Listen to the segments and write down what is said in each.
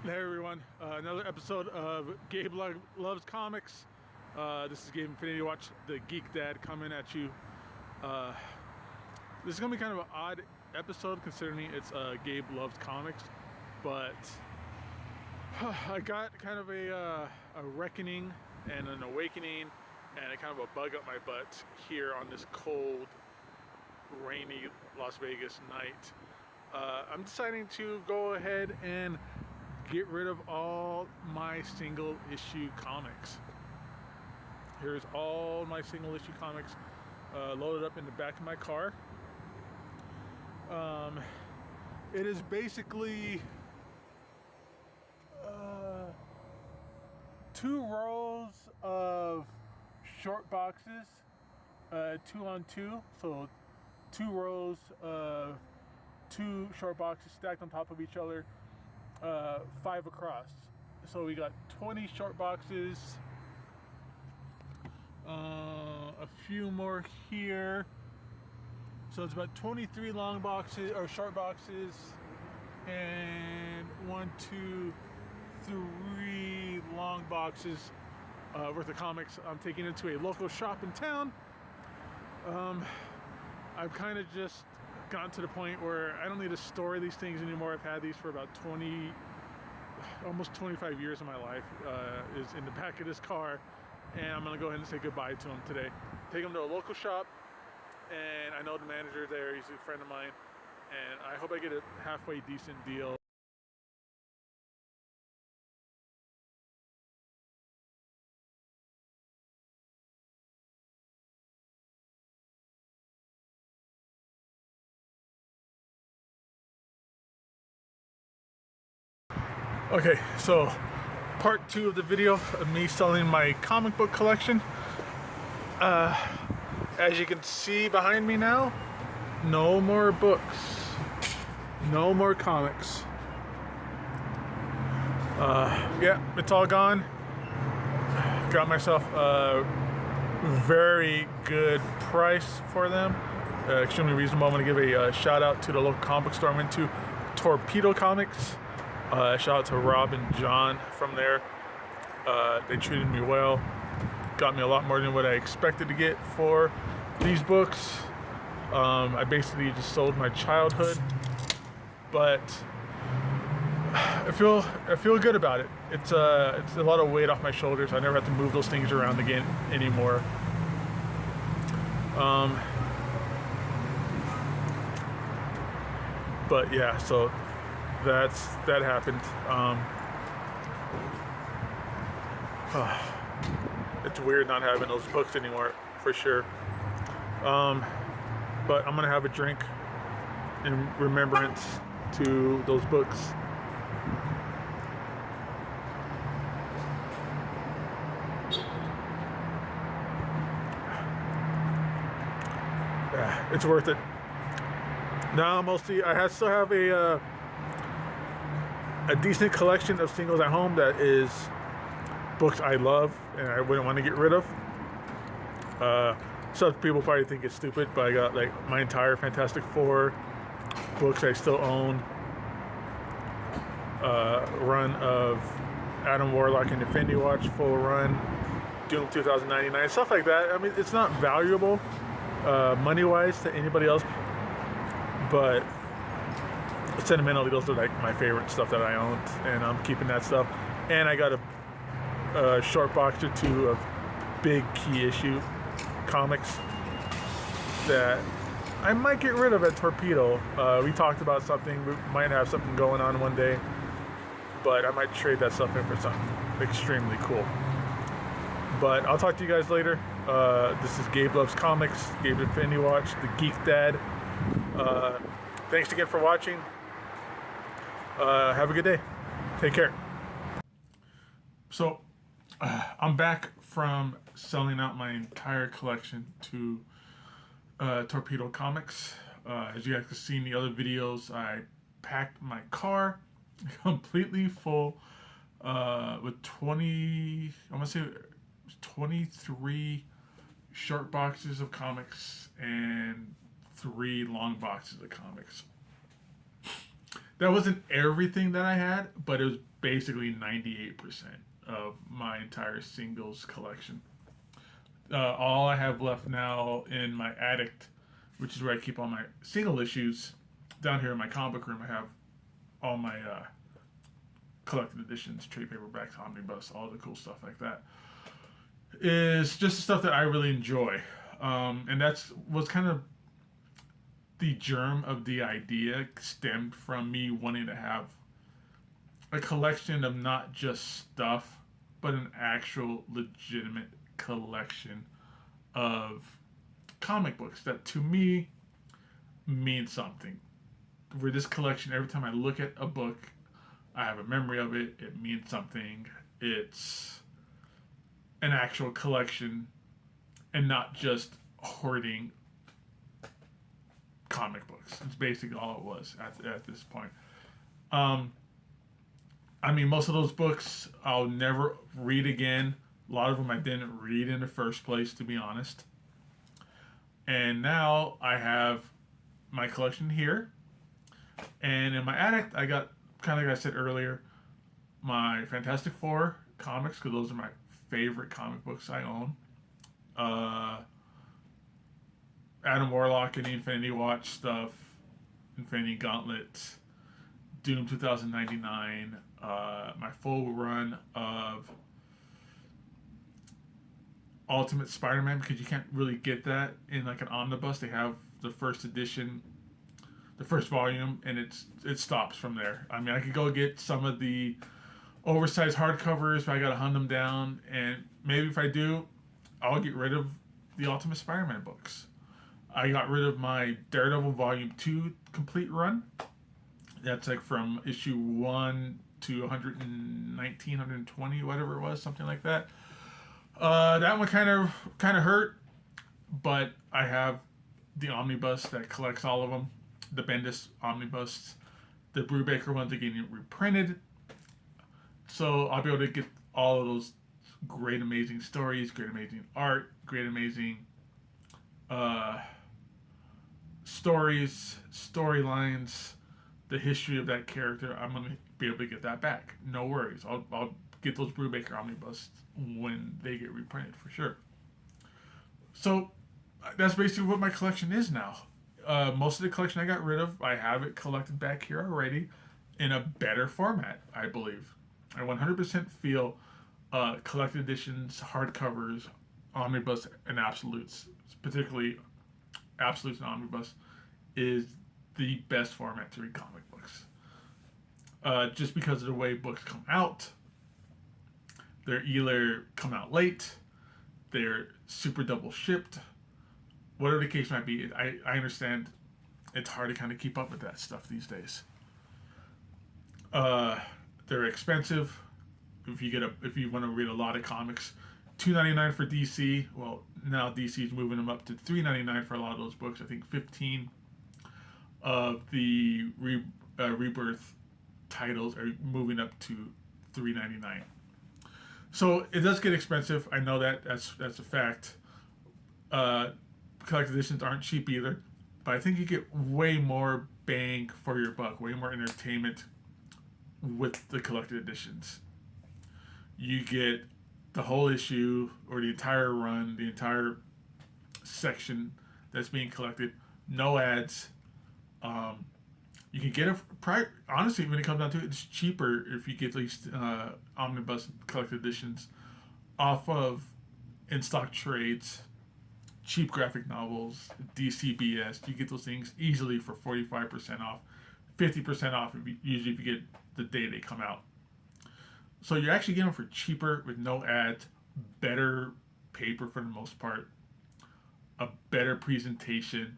Hey everyone, another episode of Gabe Loves Comics. This is Gabe Infinity Watch, the Geek Dad, coming at you. This is going to be kind of an odd episode considering it's Gabe Loves Comics, but I got kind of a reckoning and an awakening and a kind of a bug up my butt here on this cold, rainy Las Vegas night. I'm deciding to go ahead and get rid of all my single issue comics. Here's all my single issue comics loaded up in the back of my car. It is basically 2 rows of short boxes, 2 on 2, so 2 rows of 2 short boxes stacked on top of each other, 5 across. So we got 20 short boxes, a few more here. So it's about 23 long boxes or short boxes, and 1, 2, 3 long boxes worth of comics. I'm taking it to a local shop in town. I've kind of just gotten to the point where I don't need to store these things anymore. I've had these for about almost 25 years of my life. Is in the back of this car, and I'm gonna go ahead and say goodbye to them today. Take them to a local shop, and I know the manager there. He's a friend of mine, and I hope I get a halfway decent deal. Okay, so part 2 of the video of me selling my comic book collection. As you can see behind me now, no more books, no more comics. Yeah, it's all gone. Got myself a very good price for them. Extremely reasonable. I'm going to give a shout out to the local comic book store I'm into, Torpedo Comics. Shout out to Rob and John from there. They treated me well. Got me a lot more than what I expected to get for these books. I basically just sold my childhood, but I feel good about it. It's a lot of weight off my shoulders. I never have to move those things around again anymore. But yeah, so that happened. It's weird not having those books anymore, for sure. But I'm gonna have a drink in remembrance to those books. Yeah, it's worth it. Now mostly I still have a decent collection of singles at home that is books I love and I wouldn't want to get rid of. Some people probably think it's stupid, but I got like my entire Fantastic Four books I still own. Run of Adam Warlock and Infinity Watch, full run. Doom 2099, stuff like that. I mean, it's not valuable money-wise to anybody else, but sentimentally, those are like my favorite stuff that I owned, and I'm keeping that stuff. And I got a short box or 2 of big key issue comics that I might get rid of at Torpedo. We talked about something. We might have something going on one day, but I might trade that stuff in for something extremely cool. But I'll talk to you guys later. This is Gabe Loves Comics, Gabe Infinity Watch, the Geek Dad. Thanks again for watching. Have a good day. Take care. So, I'm back from selling out my entire collection to Torpedo Comics. As you guys can see in the other videos, I packed my car completely full with 23 short boxes of comics and 3 long boxes of comics. That wasn't everything that I had, but it was basically 98% of my entire singles collection. All I have left now in my attic, which is where I keep all my single issues, down here in my comic book room, I have all my collected editions, trade paperbacks, omnibus, all the cool stuff like that. Is just the stuff that I really enjoy, and that's was kind of the germ of the idea stemmed from me wanting to have a collection of not just stuff, but an actual legitimate collection of comic books that to me mean something. For this collection, every time I look at a book, I have a memory of it. It means something. It's an actual collection and not just hoarding comic books. It's basically all it was at this point. Um, I mean, most of those books I'll never read again. A lot of them I didn't read in the first place, to be honest. And now I have my collection here. And in my attic, I got, kind of like I said earlier, my Fantastic Four comics, because those are my favorite comic books I own. Adam Warlock and the Infinity Watch stuff, Infinity Gauntlet, Doom 2099, my full run of Ultimate Spider-Man, because you can't really get that in like an omnibus. They have the first edition, the first volume, and it stops from there. I mean, I could go get some of the oversized hardcovers, but I gotta hunt them down, and maybe if I do, I'll get rid of the Ultimate Spider-Man books. I got rid of my Daredevil Volume 2 complete run. That's like from issue 1 to 119, 120, whatever it was, something like that. That one kind of hurt, but I have the omnibus that collects all of them. The Bendis omnibus. The Brubaker ones are getting reprinted. So I'll be able to get all of those great, amazing stories, great, amazing art, great, amazing stories, storylines, the history of that character. I'm going to be able to get that back. No worries. I'll get those Brubaker omnibus when they get reprinted for sure. So that's basically what my collection is now. Most of the collection I got rid of, I have it collected back here already in a better format, I believe. I 100% feel collected editions, hardcovers, omnibus, and absolutes, particularly absolutes and omnibus, is the best format to read comic books. Just because of the way books come out, they're either come out late, they're super double shipped, whatever the case might be. I understand it's hard to kind of keep up with that stuff these days. They're expensive. If you want to read a lot of comics, $2.99 for DC. Well, now DC is moving them up to $3.99 for a lot of those books. I think 15 of the Rebirth titles are moving up to $3.99. So it does get expensive. I know that. That's a fact. Collected editions aren't cheap either, but I think you get way more bang for your buck, way more entertainment with the collected editions. You get the whole issue or the entire run, the entire section that's being collected, no ads. You can get it. Honestly, when it comes down to it, it's cheaper if you get these omnibus collected editions off of in stock trades, cheap graphic novels, DCBS. You get those things easily for 45% off, 50% off usually if you get the day they come out. So you're actually getting them for cheaper with no ads, better paper for the most part, a better presentation,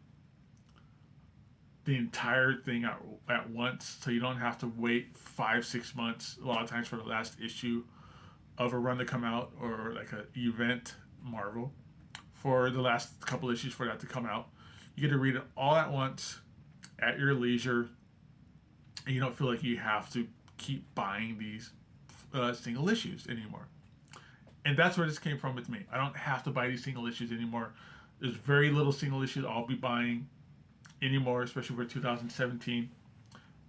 the entire thing at once, so you don't have to wait 5-6 months a lot of times for the last issue of a run to come out, or like an event Marvel for the last couple issues for that to come out. You get to read it all at once at your leisure, and you don't feel like you have to keep buying these single issues anymore. And that's where this came from with me. I don't have to buy these single issues anymore. There's very little single issues I'll be buying anymore, especially for 2017.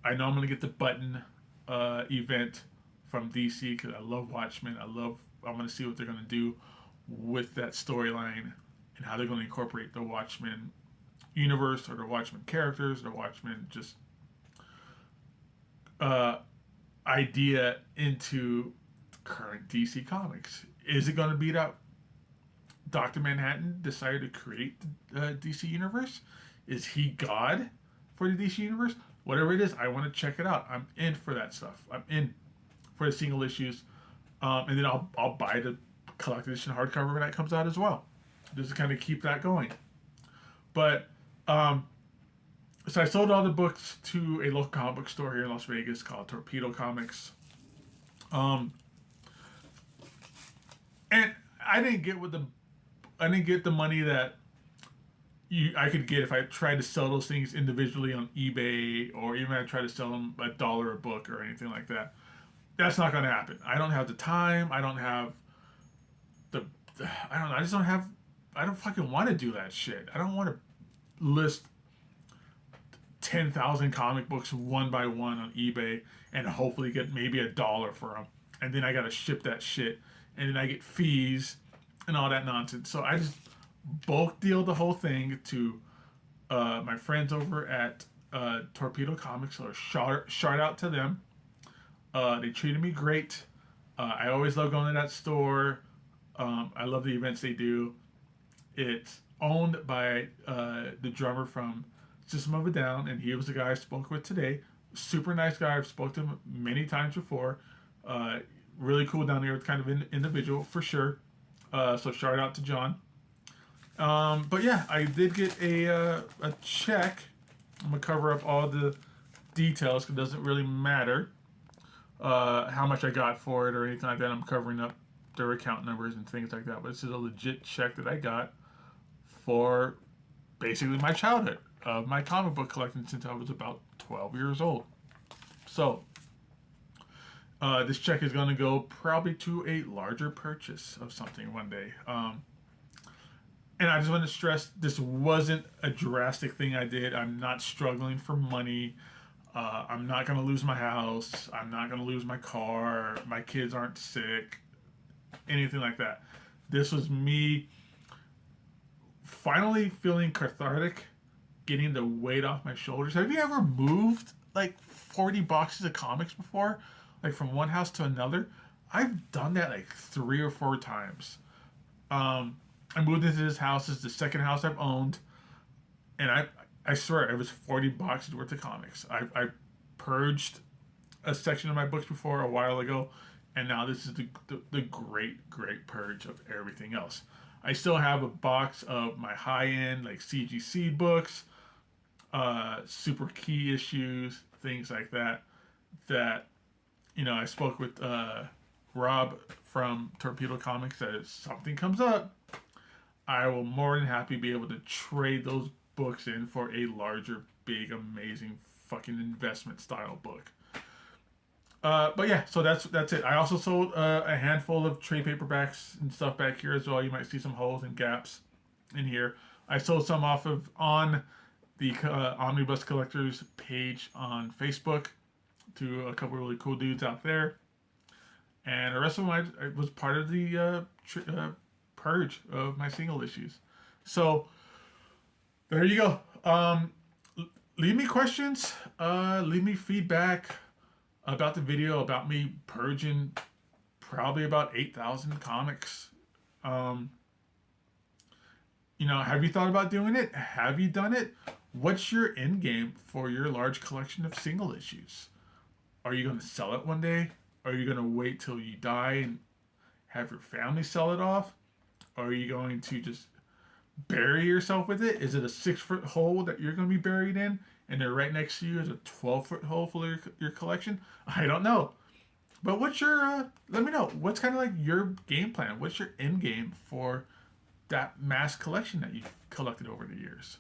I know I'm gonna get the Button event from DC because I love Watchmen. I'm gonna see what they're gonna do with that storyline and how they're gonna incorporate the Watchmen universe or the Watchmen characters, the Watchmen just uh, idea into current DC comics. Is it gonna beat out Dr. Manhattan decided to create the DC universe? Is he God for the DC universe? Whatever it is, I want to check it out. I'm in for that stuff. I'm in for the single issues, and then I'll buy the collected edition hardcover when that comes out as well, just to kind of keep that going. But so I sold all the books to a local comic book store here in Las Vegas called Torpedo Comics. And I didn't get the money that I could get if I tried to sell those things individually on eBay, or even if I tried to sell them $1 a book or anything like that. That's not going to happen. I don't have the time. I don't have the. I don't know. I just don't have. I don't fucking want to do that shit. I don't want to list 10,000 comic books one by one on eBay and hopefully get maybe $1 for them, and then I got to ship that shit, and then I get fees and all that nonsense. So I just bulk deal the whole thing to my friends over at Torpedo Comics. So shout out to them. They treated me great. I always love going to that store. I love the events they do. It's owned by the drummer from System of a Down, and he was the guy I spoke with today. Super nice guy. I've spoken to him many times before. Really cool down there, kind of individual for sure. So shout out to John. But yeah, I did get a check. I'm gonna cover up all the details because it doesn't really matter how much I got for it or anything like that. I'm covering up their account numbers and things like that. But this is a legit check that I got for basically my childhood of my comic book collecting since I was about 12 years old. So this check is going to go probably to a larger purchase of something one day. And I just want to stress this wasn't a drastic thing I did. I'm not struggling for money. I'm not going to lose my house. I'm not going to lose my car. My kids aren't sick. Anything like that. This was me finally feeling cathartic, getting the weight off my shoulders. Have you ever moved like 40 boxes of comics before? Like from one house to another? I've done that like 3 or 4 times. I moved into this house. It's the second house I've owned. And I swear, it was 40 boxes worth of comics. I purged a section of my books before a while ago. And now this is the great, great purge of everything else. I still have a box of my high-end, like CGC books, super key issues, things like that. That, I spoke with Rob from Torpedo Comics that if something comes up, I will more than happy be able to trade those books in for a larger, big, amazing, fucking investment style book. But yeah, so that's it. I also sold a handful of trade paperbacks and stuff back here as well. You might see some holes and gaps in here. I sold some off of on the Omni-Bros Collectors page on Facebook to a couple of really cool dudes out there. And the rest of them I was part of the purge of my single issues. So there you go. Leave me questions. Leave me feedback about the video, about me purging probably about 8,000 comics. Have you thought about doing it? Have you done it? What's your end game for your large collection of single issues? Are you going to sell it one day? Are you going to wait till you die and have your family sell it off? Or are you going to just bury yourself with it? Is it a 6-foot hole that you're going to be buried in, and then right next to you is a 12-foot hole full of your collection? I don't know. But what's your, let me know. What's kind of like your game plan? What's your end game for that mass collection that you've collected over the years?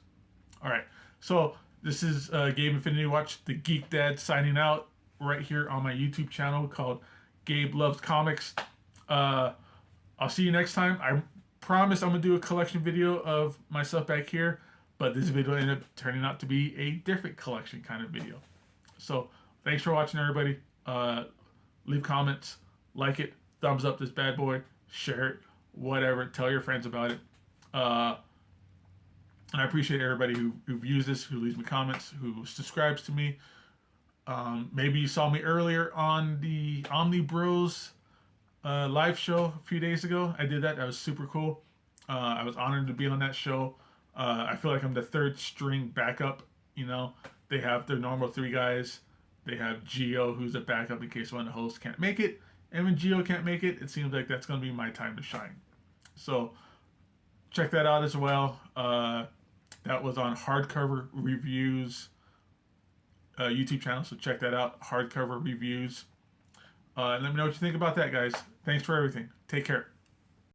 All right. So this is Gabe Infinity Watch, the Geek Dad, signing out right here on my YouTube channel called Gabe Loves Comics. I'll see you next time. I promise I'm going to do a collection video of my stuff back here, but this video ended up turning out to be a different collection kind of video. So thanks for watching, everybody. Leave comments, like it, thumbs up this bad boy, share it, whatever. Tell your friends about it. And I appreciate everybody who views this, who leaves me comments, who subscribes to me. Maybe you saw me earlier on the Omni-Bros live show a few days ago. I did that. That was super cool. I was honored to be on that show. I feel like I'm the third string backup. You know, they have their normal three guys. They have Gio, who's a backup in case one of the hosts can't make it. And when Gio can't make it, it seems like that's going to be my time to shine. So check that out as well. That was on Hardcover Reviews YouTube channel, so check that out. Hardcover Reviews. And let me know what you think about that, guys. Thanks for everything. Take care.